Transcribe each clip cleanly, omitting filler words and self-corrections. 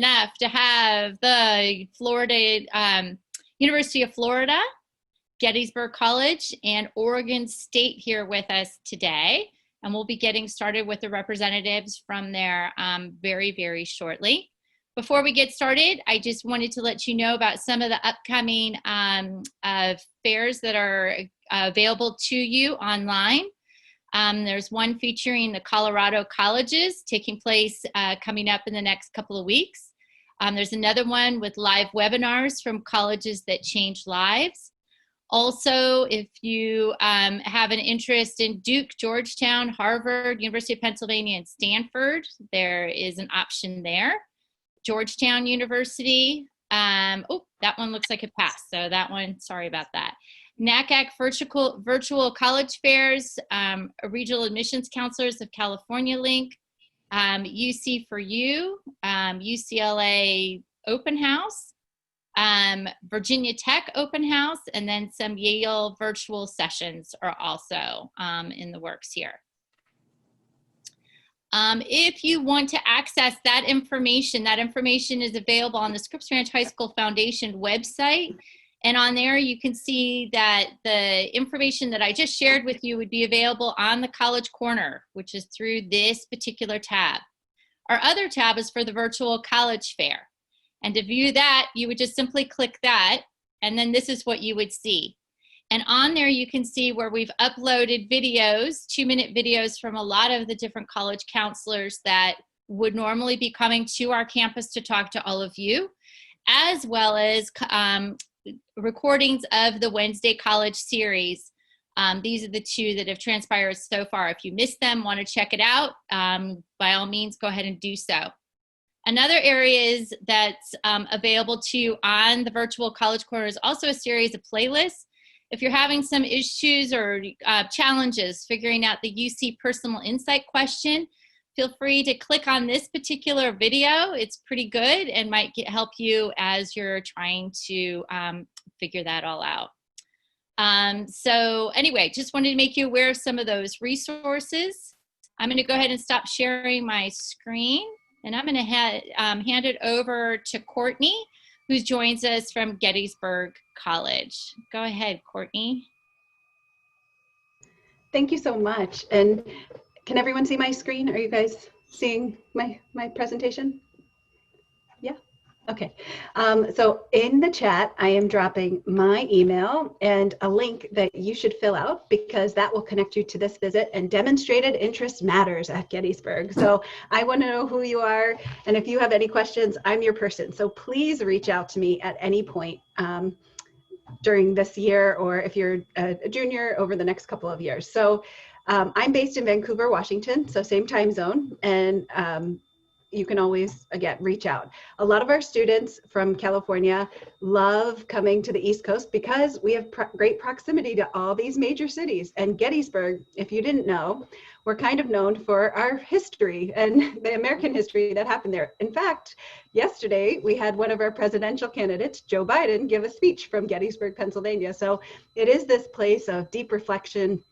enough to have the University of Florida, Gettysburg College, and Oregon State here with us today. And we'll be getting started with the representatives from there very, very shortly. Before we get started, I just wanted to let you know about some of the upcoming fairs that are available to you online. There's one featuring the Colorado colleges taking place coming up in the next couple of weeks. There's another one with live webinars from colleges that change lives. Also, if you have an interest in Duke, Georgetown, Harvard, University of Pennsylvania, and Stanford, there is an option there. Georgetown University, oh, that one looks like it passed, so that one, sorry about that. NACAC virtual college fairs, Regional Admissions Counselors of California link, UC for You, UCLA Open House, Virginia Tech Open House, and then some Yale virtual sessions are also in the works here. If you want to access that information is available on the Scripps Ranch High School Foundation website. And on there, you can see that the information that I just shared with you would be available on the College Corner, which is through this particular tab. Our other tab is for the virtual college fair. And to view that, you would just simply click that, and then this is what you would see. And on there, you can see where we've uploaded videos, 2-minute videos from a lot of the different college counselors that would normally be coming to our campus to talk to all of you, as well as recordings of the Wednesday College series. These are the two that have transpired so far. If you missed them, want to check it out, by all means, go ahead and do so. Another area that's available to you on the virtual College Corner is also a series of playlists. If you're having some issues or challenges figuring out the UC Personal Insight question, feel free to click on this particular video. It's pretty good and might help you as you're trying to figure that all out. So anyway, just wanted to make you aware of some of those resources. I'm going to go ahead and stop sharing my screen, and I'm going to hand it over to Courtney, who joins us from Gettysburg College. Go ahead, Courtney. Thank you so much. And can everyone see my screen? Are you guys seeing my presentation? Yeah? Okay. So in the chat, I am dropping my email and a link that you should fill out, because that will connect you to this visit. And demonstrated interest matters at Gettysburg. So I want to know who you are. And if you have any questions, I'm your person. So please reach out to me at any point during this year, or if you're a junior over the next couple of years. So I'm based in Vancouver, Washington, so same time zone, and you can always, again, reach out. A lot of our students from California love coming to the East Coast because we have great proximity to all these major cities. And Gettysburg, if you didn't know, we're kind of known for our history and the American history that happened there. In fact, yesterday we had one of our presidential candidates, Joe Biden, give a speech from Gettysburg, Pennsylvania. So it is this place of deep reflection.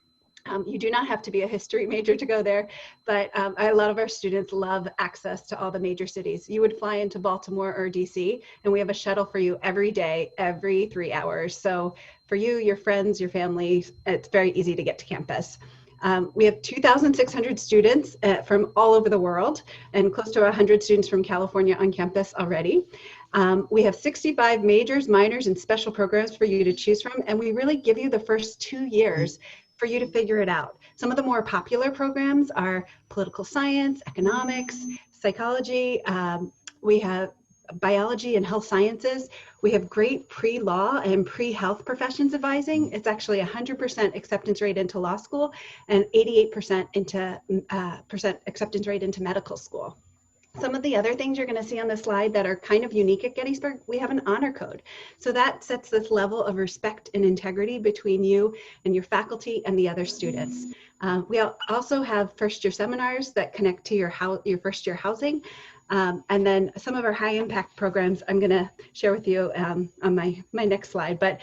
You do not have to be a history major to go there, but a lot of our students love access to all the major cities. You would fly into Baltimore or DC, and we have a shuttle for you every day, every 3 hours. So for you, your friends, your family, it's very easy to get to campus. We have 2,600 students from all over the world, and close to 100 students from California on campus already. We have 65 majors, minors, and special programs for you to choose from, and we really give you the first 2 years for you to figure it out. Some of the more popular programs are political science, economics, psychology. We have biology and health sciences. We have great pre-law and pre-health professions advising. It's actually 100% acceptance rate into law school and 88% acceptance rate into medical school. Some of the other things you're going to see on the slide that are kind of unique at Gettysburg, we have an honor code. So that sets this level of respect and integrity between you and your faculty and the other students. We also have first-year seminars that connect to your first-year housing. And then some of our high-impact programs I'm going to share with you on my next slide. But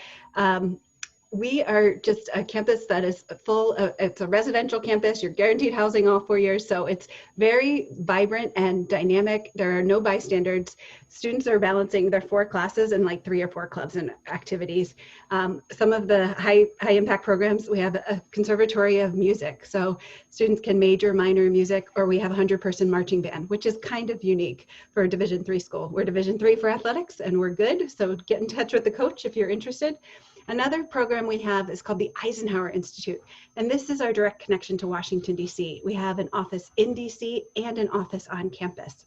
we are just a campus that is full of, it's a residential campus. You're guaranteed housing all 4 years. So it's very vibrant and dynamic. There are no bystanders. Students are balancing their 4 classes and like 3 or 4 clubs and activities. Some of the high impact programs, we have a conservatory of music. So students can major, minor in music, or we have a 100-person marching band, which is kind of unique for a Division III school. We're Division III for athletics and we're good. So get in touch with the coach if you're interested. Another program we have is called the Eisenhower Institute, and this is our direct connection to Washington, D.C. We have an office in D.C. and an office on campus.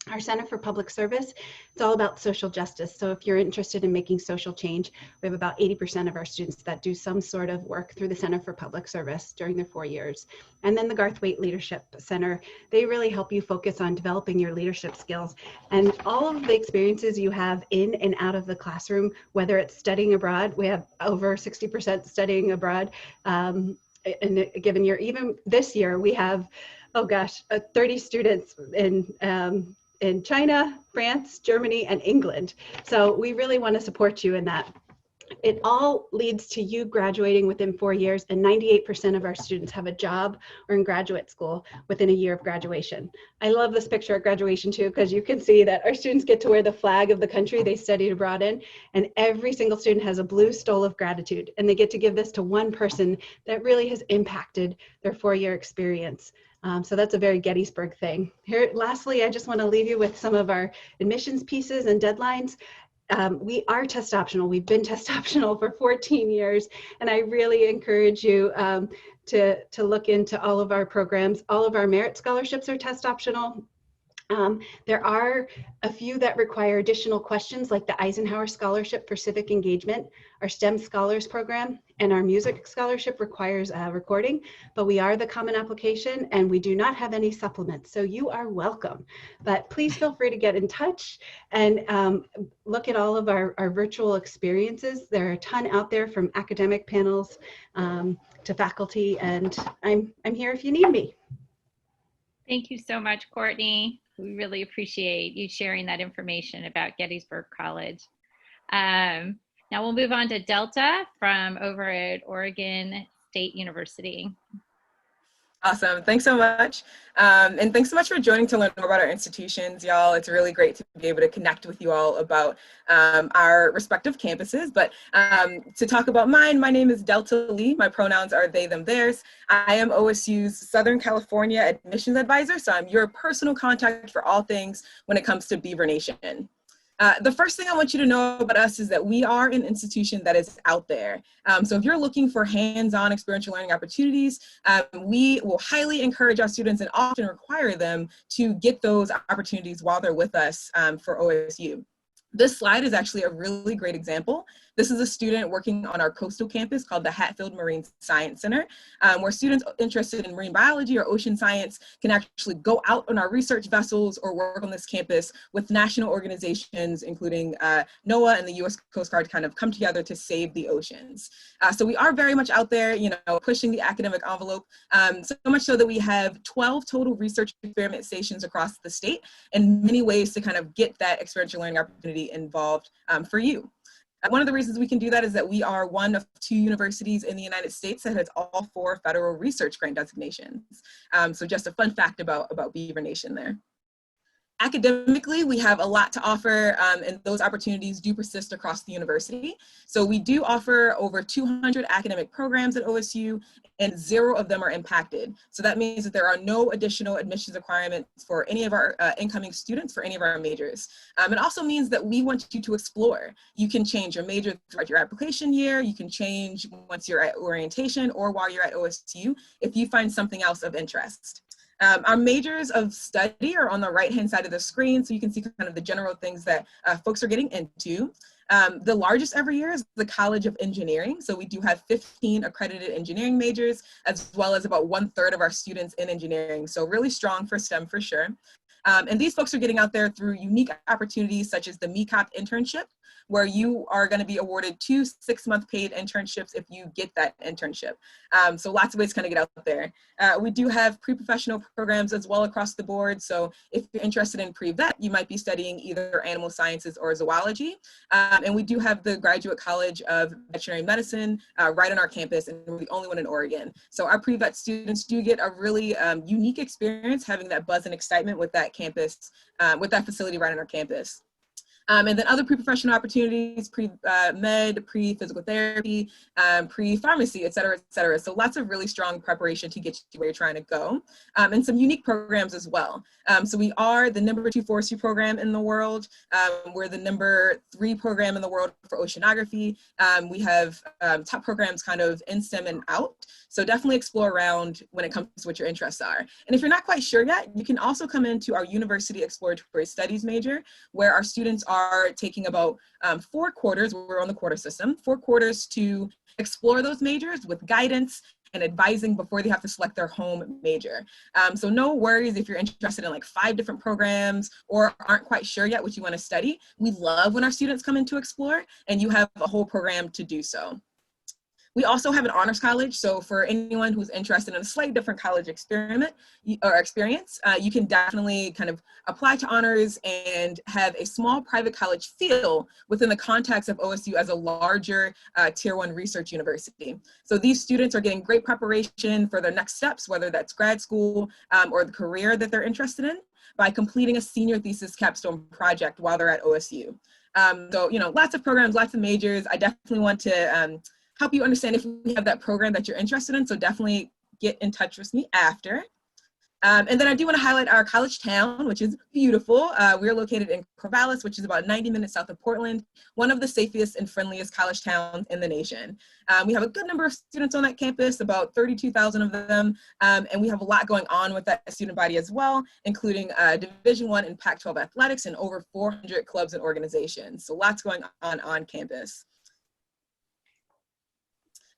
Our Center for Public Service, it's all about social justice. So if you're interested in making social change, we have about 80% of our students that do some sort of work through the Center for Public Service during their 4 years. And then the Garth Waite Leadership Center, they really help you focus on developing your leadership skills. And all of the experiences you have in and out of the classroom, whether it's studying abroad, we have over 60% studying abroad in a given year. Even this year, we have, 30 students in China, France, Germany, and England. So we really want to support you in that. It all leads to you graduating within 4 years, and 98% of our students have a job or in graduate school within a year of graduation. I love this picture at graduation too, because you can see that our students get to wear the flag of the country they studied abroad in, and every single student has a blue stole of gratitude, and they get to give this to one person that really has impacted their 4-year experience. So that's a very Gettysburg thing. Here, lastly, I just want to leave you with some of our admissions pieces and deadlines. We are test optional. We've been test optional for 14 years, and I really encourage you to look into all of our programs. All of our merit scholarships are test optional. There are a few that require additional questions, like the Eisenhower Scholarship for Civic Engagement. Our STEM Scholars Program and our Music Scholarship requires recording, but we are the common application and we do not have any supplements, so you are welcome. But please feel free to get in touch and look at all of our virtual experiences. There are a ton out there, from academic panels to faculty, and I'm here if you need me. Thank you so much, Courtney. We really appreciate you sharing that information about Gettysburg College. Now we'll move on to Delta from over at Oregon State University. Awesome. Thanks so much. And thanks so much for joining to learn more about our institutions, y'all. It's really great to be able to connect with you all about our respective campuses. But to talk about mine, my name is Delta Lee. My pronouns are they, them, theirs. I am OSU's Southern California admissions advisor, so I'm your personal contact for all things when it comes to Beaver Nation. The first thing I want you to know about us is that we are an institution that is out there. So if you're looking for hands-on experiential learning opportunities, we will highly encourage our students and often require them to get those opportunities while they're with us for OSU. This slide is actually a really great example. This is a student working on our coastal campus called the Hatfield Marine Science Center, where students interested in marine biology or ocean science can actually go out on our research vessels or work on this campus with national organizations, including NOAA and the U.S. Coast Guard, kind of come together to save the oceans. So we are very much out there, pushing the academic envelope, so much so that we have 12 total research experiment stations across the state, and many ways to kind of get that experiential learning opportunity involved for you. One of the reasons we can do that is that we are one of 2 universities in the United States that has all 4 federal research grant designations. So just a fun fact about Beaver Nation there. Academically, we have a lot to offer, and those opportunities do persist across the university. So we do offer over 200 academic programs at OSU, and 0 of them are impacted. So that means that there are no additional admissions requirements for any of our incoming students for any of our majors. It also means that we want you to explore. You can change your major throughout your application year. You can change once you're at orientation or while you're at OSU if you find something else of interest. Our majors of study are on the right-hand side of the screen, so you can see kind of the general things that folks are getting into. The largest every year is the College of Engineering. So we do have 15 accredited engineering majors, as well as about 1/3 of our students in engineering. So really strong for STEM for sure. And these folks are getting out there through unique opportunities such as the MECOP internship, where you are going to be awarded 2 6-month paid internships if you get that internship. So lots of ways to kind of get out there. We do have pre-professional programs as well across the board. So if you're interested in pre-vet, you might be studying either animal sciences or zoology. And we do have the Graduate College of Veterinary Medicine right on our campus, and we're the only one in Oregon. So our pre-vet students do get a really unique experience having that buzz and excitement with that campus, with that facility right on our campus. And then other pre-professional opportunities, pre-med, pre-physical therapy, pre-pharmacy, et cetera, et cetera. So lots of really strong preparation to get you where you're trying to go, and some unique programs as well. So we are the #2 forestry program in the world. We're the #3 program in the world for oceanography. We have top programs kind of in STEM and out. So definitely explore around when it comes to what your interests are. And if you're not quite sure yet, you can also come into our University Exploratory Studies major, where our students are taking about 4 quarters, we're on the quarter system, 4 quarters to explore those majors with guidance and advising before they have to select their home major. So no worries if you're interested in like 5 different programs or aren't quite sure yet what you want to study. We love when our students come in to explore and you have a whole program to do so. We also have an honors college, so for anyone who's interested in a slightly different college experience, you can definitely kind of apply to honors and have a small private college feel within the context of OSU as a larger Tier 1 research university. So these students are getting great preparation for their next steps, whether that's grad school or the career that they're interested in, by completing a senior thesis capstone project while they're at OSU. So, you know, lots of programs, lots of majors. I definitely want to help you understand if we have that program that you're interested in. So definitely get in touch with me after. And then I do want to highlight our college town, which is beautiful. We're located in Corvallis, which is about 90 minutes south of Portland, one of the safest and friendliest college towns in the nation. We have a good number of students on that campus, about 32,000 of them. And we have a lot going on with that student body as well, including Division I and Pac-12 athletics and over 400 clubs and organizations. So lots going on campus.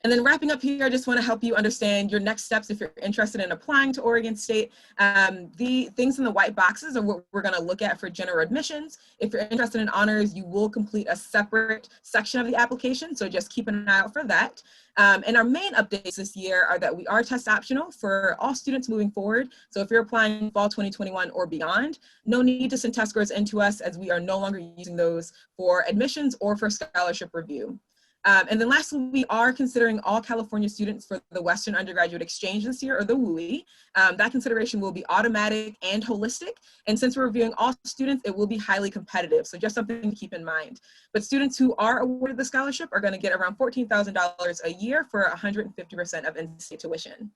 And then wrapping up here, I just want to help you understand your next steps if you're interested in applying to Oregon State. The things in the white boxes are what we're going to look at for general admissions. If you're interested in honors, you will complete a separate section of the application, so just keep an eye out for that. And our main updates this year are that we are test optional for all students moving forward. So if you're applying fall 2021 or beyond, no need to send test scores into us, as we are no longer using those for admissions or for scholarship review. And then lastly, we are considering all California students for the Western Undergraduate Exchange this year, or the WUI. That consideration will be automatic and holistic. And since we're reviewing all students, it will be highly competitive. So just something to keep in mind. But students who are awarded the scholarship are going to get around $14,000 a year for 150% of in-state tuition.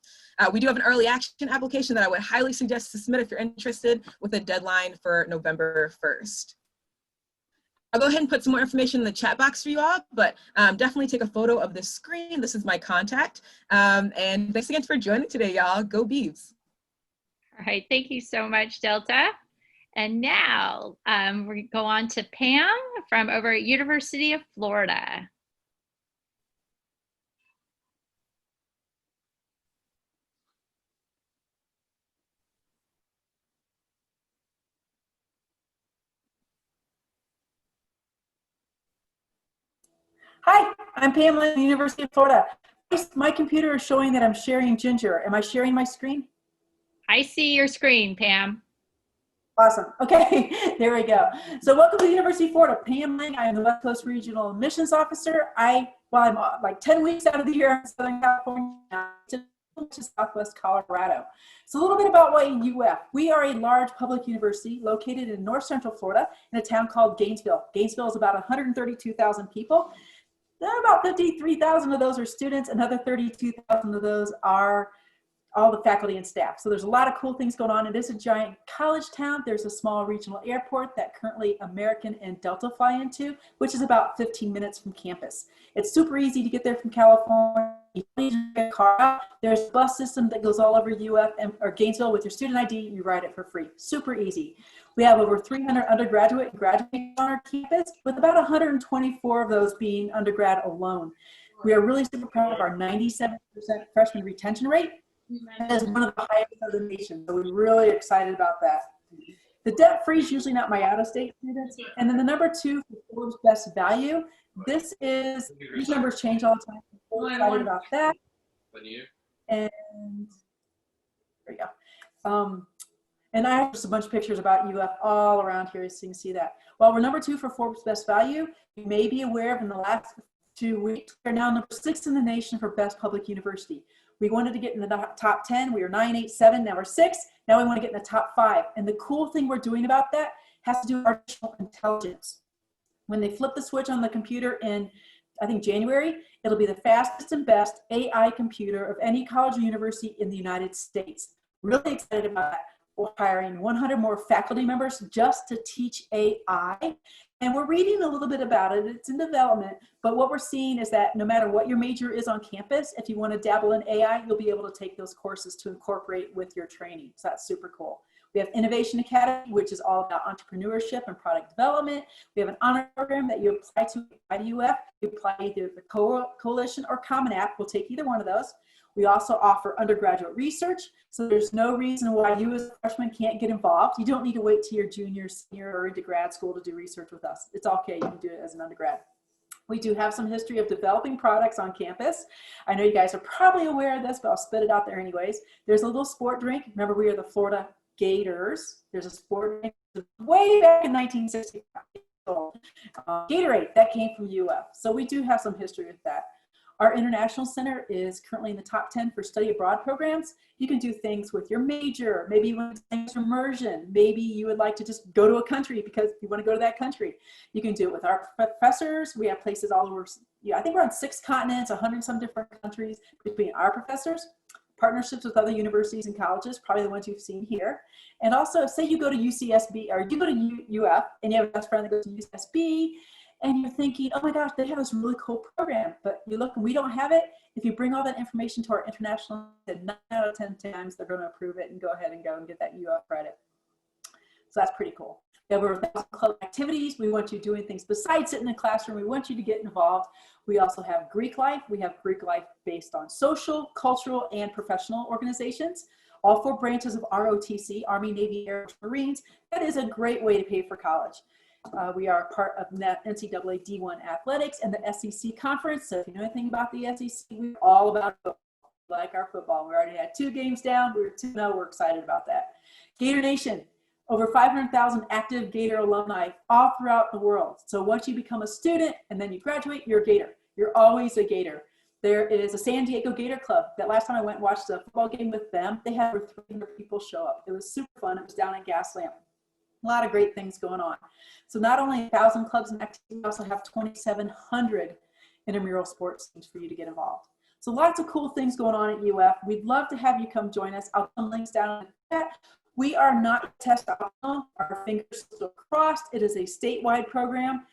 We do have an early action application that I would highly suggest to submit if you're interested, with a deadline for November 1st. I'll go ahead and put some more information in the chat box for you all, but definitely take a photo of this screen. This is my contact. And thanks again for joining today, y'all. Go Beavs. All right, thank you so much, Delta. And now we go on to Pam from over at University of Florida. Hi, I'm Pamela at the University of Florida. My computer is showing that I'm sharing Ginger. Am I sharing my screen? I see your screen, Pam. Awesome. Okay, there we go. So welcome to the University of Florida. Pam Lang, I am the West Coast Regional Admissions Officer. I'm like 10 weeks out of the year in Southern California to Southwest Colorado. So a little bit about YUF. We are a large public university located in North Central Florida in a town called Gainesville. Gainesville is about 132,000 people. About 53,000 of those are students, another 32,000 of those are all the faculty and staff. So there's a lot of cool things going on. It is a giant college town. There's a small regional airport that currently American and Delta fly into, which is about 15 minutes from campus. It's super easy to get there from California. You need to get a car out. There's a bus system that goes all over UF or Gainesville with your student ID. You ride it for free. Super easy. We have over 300 undergraduate and graduate on our campus, with about 124 of those being undergrad alone. We are really super proud of our 97% freshman retention rate. That is one of the highest of the nation. So we're really excited about that. The debt-free is usually not my out-of-state students. And then the number 2 for Forbes Best Value. These numbers change all the time. I'm so excited about that. And there we go. And I have just a bunch of pictures about UF all around here, so you can see that. While we're number 2 for Forbes Best Value, you may be aware of in the last 2 weeks, we're now number 6 in the nation for Best Public University. We wanted to get in the top 10. We were 9, 8, 7, now we're 6. Now we want to get in the top 5. And the cool thing we're doing about that has to do with artificial intelligence. When they flip the switch on the computer in, I think, January, it'll be the fastest and best AI computer of any college or university in the United States. Really excited about that. We're hiring 100 more faculty members just to teach AI. And we're reading a little bit about it. It's in development. But what we're seeing is that no matter what your major is on campus, if you want to dabble in AI, you'll be able to take those courses to incorporate with your training. So that's super cool. We have Innovation Academy, which is all about entrepreneurship and product development. We have an honor program that you apply to IUF. You apply either the Coalition or Common App. We'll take either one of those. We also offer undergraduate research, so there's no reason why you as a freshman can't get involved. You don't need to wait till your junior, senior, or into grad school to do research with us. It's okay, you can do it as an undergrad. We do have some history of developing products on campus. I know you guys are probably aware of this, but I'll spit it out there anyways. There's a little sport drink. Remember, we are the Florida Gators. There's a sport drink way back in 1965. Gatorade, that came from UF. So we do have some history with that. Our International Center is currently in the top 10 for study abroad programs. You can do things with your major. Maybe you want to do immersion. Maybe you would like to just go to a country because you want to go to that country. You can do it with our professors. We have places all over. I think we're on 6 continents, 100 some different countries between our professors. Partnerships with other universities and colleges, probably the ones you've seen here. And also, say you go to UCSB or you go to UF and you have a best friend that goes to UCSB. And you're thinking, oh my gosh, they have this really cool program, but you look and we don't have it. If you bring all that information to our international, 9 out of 10 times they're going to approve it and go ahead and get that UF credit. So that's pretty cool. We have over 1,000 club activities. We want you doing things besides sitting in the classroom. We want you to get involved. We also have Greek life. We have Greek life based on social, cultural, and professional organizations. All 4 branches of ROTC, Army, Navy, Air Force, Marines. That is a great way to pay for college. We are part of NCAA D1 Athletics and the SEC Conference. So if you know anything about the SEC, we're all about football. Like our football. We already had 2 games down. We were 2-0. We're excited about that. Gator Nation, over 500,000 active Gator alumni all throughout the world. So once you become a student and then you graduate, you're a Gator. You're always a Gator. There is a San Diego Gator Club. That last time I went and watched a football game with them, they had over 300 people show up. It was super fun. It was down in Gaslamp. A lot of great things going on. So not only 1,000 clubs and activities, we also have 2,700 intramural sports teams for you to get involved. So lots of cool things going on at UF. We'd love to have you come join us. I'll put links down in the chat. We are not test optional. Our fingers still crossed. It is a statewide program.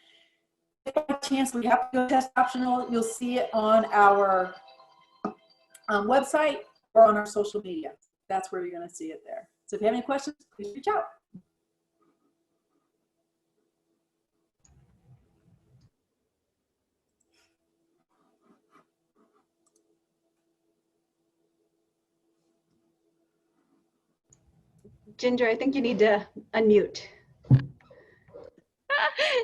If by chance we have to go test optional, you'll see it on our website or on our social media. That's where you're going to see it there. So if you have any questions, please reach out. Ginger, I think you need to unmute.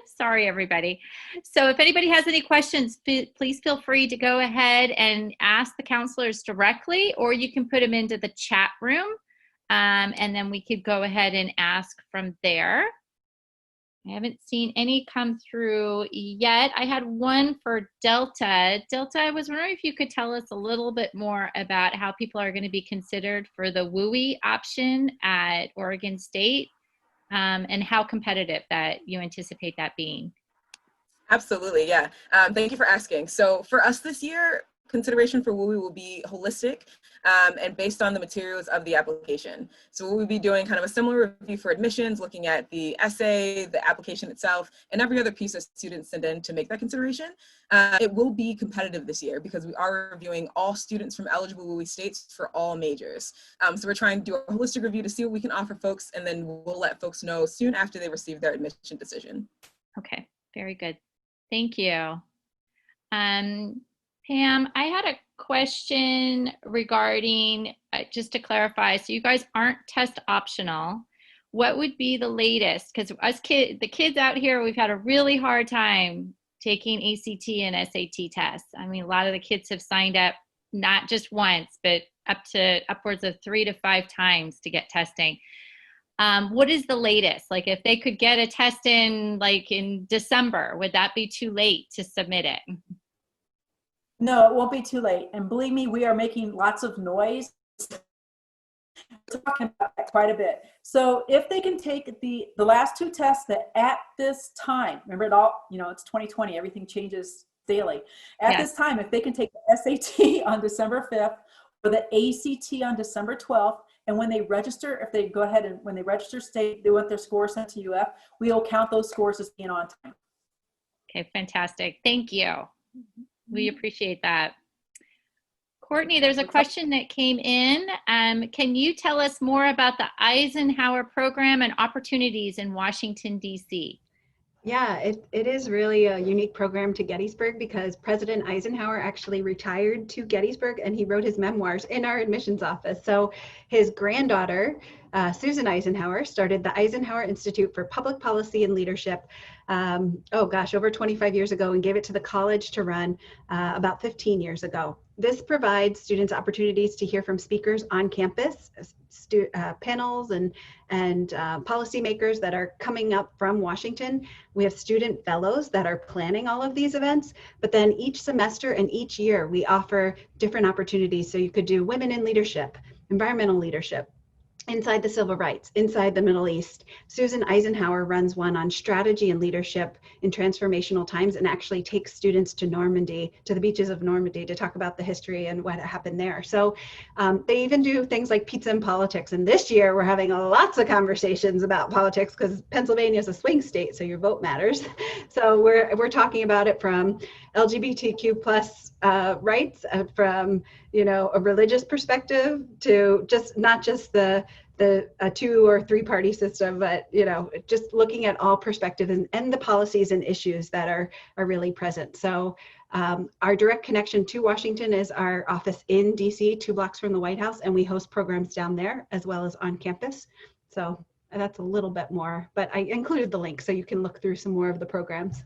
Sorry, everybody. So if anybody has any questions, please feel free to go ahead and ask the counselors directly, or you can put them into the chat room, and then we could go ahead and ask from there. I haven't seen any come through yet. I had one for Delta. Delta, I was wondering if you could tell us a little bit more about how people are going to be considered for the WUI option at Oregon State, and how competitive that you anticipate that being. Absolutely, yeah. Thank you for asking. So for us this year, consideration for WUI will be holistic and based on the materials of the application. So we'll be doing kind of a similar review for admissions, looking at the essay, the application itself, and every other piece that students send in to make that consideration. It will be competitive this year because we are reviewing all students from eligible WUI states for all majors. So we're trying to do a holistic review to see what we can offer folks, and then we'll let folks know soon after they receive their admission decision. Okay, very good. Thank you. Pam, I had a question regarding, just to clarify, so you guys aren't test optional. what would be the latest? Because the kids out here, we've had a really hard time taking ACT and SAT tests. I mean, a lot of the kids have signed up not just once, but upwards of 3 to 5 times to get testing. What is the latest? Like, if they could get a test in like in December, would that be too late to submit it? No, it won't be too late. And believe me, we are making lots of noise, talking about that quite a bit. So if they can take the last 2 tests that at this time, remember it all, you know, it's 2020, everything changes daily. At this time, if they can take the SAT on December 5th or the ACT on December 12th, and when they register, if they go ahead and when they register, state they want their score sent to UF, we will count those scores as being on time. Okay, fantastic. Thank you. We appreciate that. Courtney, there's a question that came in. Can you tell us more about the Eisenhower program and opportunities in Washington, D.C.? Yeah, it is really a unique program to Gettysburg because President Eisenhower actually retired to Gettysburg and he wrote his memoirs in our admissions office. So his granddaughter, Susan Eisenhower, started the Eisenhower Institute for Public Policy and Leadership, over 25 years ago, and gave it to the college to run about 15 years ago. This provides students opportunities to hear from speakers on campus, panels and policymakers that are coming up from Washington. We have student fellows that are planning all of these events, but then each semester and each year we offer different opportunities. So you could do women in leadership, environmental leadership, inside the civil rights, inside the Middle East. Susan Eisenhower runs one on strategy and leadership in transformational times and actually takes students to Normandy, to the beaches of Normandy, to talk about the history and what happened there. So they even do things like pizza and politics. And this year we're having lots of conversations about politics because Pennsylvania is a swing state, so your vote matters. So we're talking about it from LGBTQ plus rights, from a religious perspective to just not just the 2 or 3 party system, but just looking at all perspectives and the policies and issues that are really present. So our direct connection to Washington is our office in DC, 2 blocks from the White House, and we host programs down there as well as on campus. So that's a little bit more, but I included the link so you can look through some more of the programs.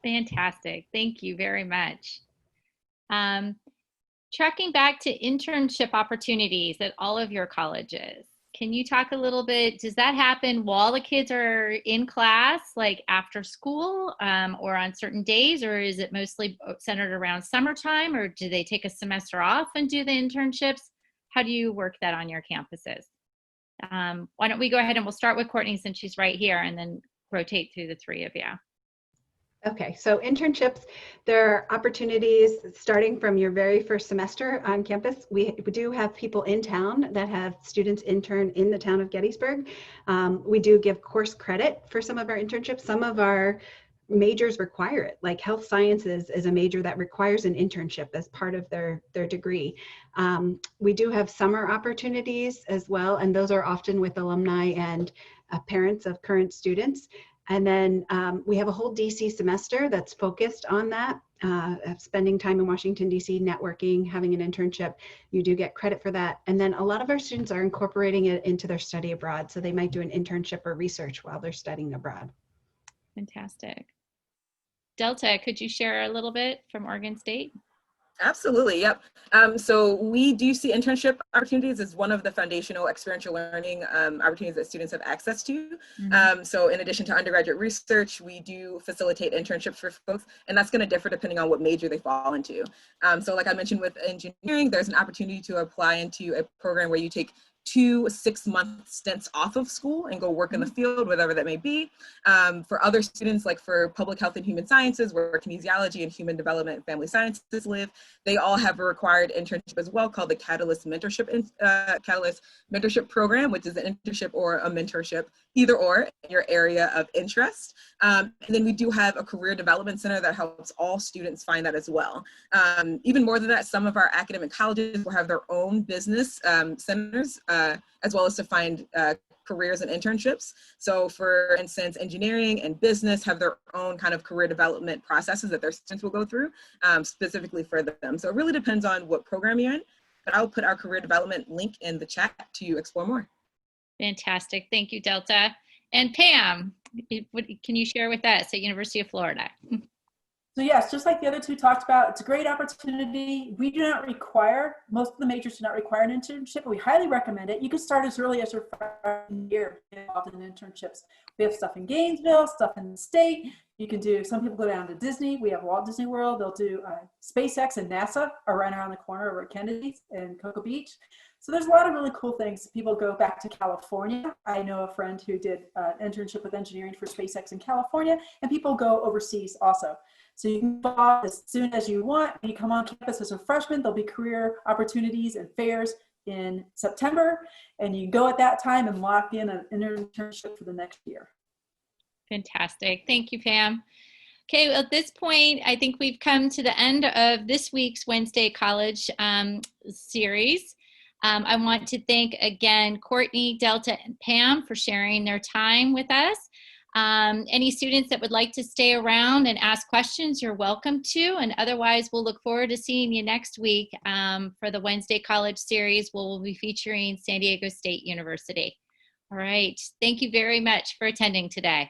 Fantastic. Thank you very much. Tracking back to internship opportunities at all of your colleges, can you talk a little bit, does that happen while the kids are in class, like after school, or on certain days, or is it mostly centered around summertime, or do they take a semester off and do the internships? How do you work that on your campuses? Why don't we go ahead and we'll start with Courtney since she's right here and then rotate through the 3 of you. Okay, so internships, there are opportunities starting from your very first semester on campus. We do have people in town that have students intern in the town of Gettysburg. We do give course credit for some of our internships. Some of our majors require it, like health sciences is a major that requires an internship as part of their degree. We do have summer opportunities as well, and those are often with alumni and parents of current students. And then we have a whole DC semester that's focused on that, spending time in Washington, DC, networking, having an internship. You do get credit for that. And then a lot of our students are incorporating it into their study abroad. So they might do an internship or research while they're studying abroad. Fantastic. Delta, could you share a little bit from Oregon State? Absolutely, yep. So we do see internship opportunities as one of the foundational experiential learning opportunities that students have access to. Mm-hmm. So in addition to undergraduate research, we do facilitate internships for folks, and that's going to differ depending on what major they fall into. So like I mentioned with engineering, there's an opportunity to apply into a program where you take 2 6-month stints off of school and go work in the field, whatever that may be. For other students, like for public health and human sciences, where kinesiology and human development and family sciences live, they all have a required internship as well called the Catalyst Mentorship Program, which is an internship or a mentorship, either or in your area of interest. And then we do have a career development center that helps all students find that as well. Even more than that, some of our academic colleges will have their own business centers, as well as to find careers and internships. So for instance, engineering and business have their own kind of career development processes that their students will go through specifically for them. So it really depends on what program you're in, but I'll put our career development link in the chat to explore more. Fantastic. Thank you, Delta. And Pam, what can you share with us at University of Florida? So yes, just like the other two talked about, it's a great opportunity. We do not require, most of the majors do not require an internship, but we highly recommend it. You can start as early as your freshman year involved in internships. We have stuff in Gainesville, stuff in the state. You can do, some people go down to Disney. We have Walt Disney World. They'll do SpaceX and NASA are right around the corner over at Kennedy and Cocoa Beach. So there's a lot of really cool things. People go back to California. I know a friend who did an internship with engineering for SpaceX in California, and people go overseas also. So you can go as soon as you want. When you come on campus as a freshman, there'll be career opportunities and fairs in September, and you can go at that time and lock in an internship for the next year. Fantastic. Thank you, Pam. Okay, well, at this point, I think we've come to the end of this week's Wednesday College series. I want to thank again Courtney, Delta, and Pam for sharing their time with us. Any students that would like to stay around and ask questions, you're welcome to. And otherwise, we'll look forward to seeing you next week for the Wednesday College series. We'll be featuring San Diego State University. All right. Thank you very much for attending today.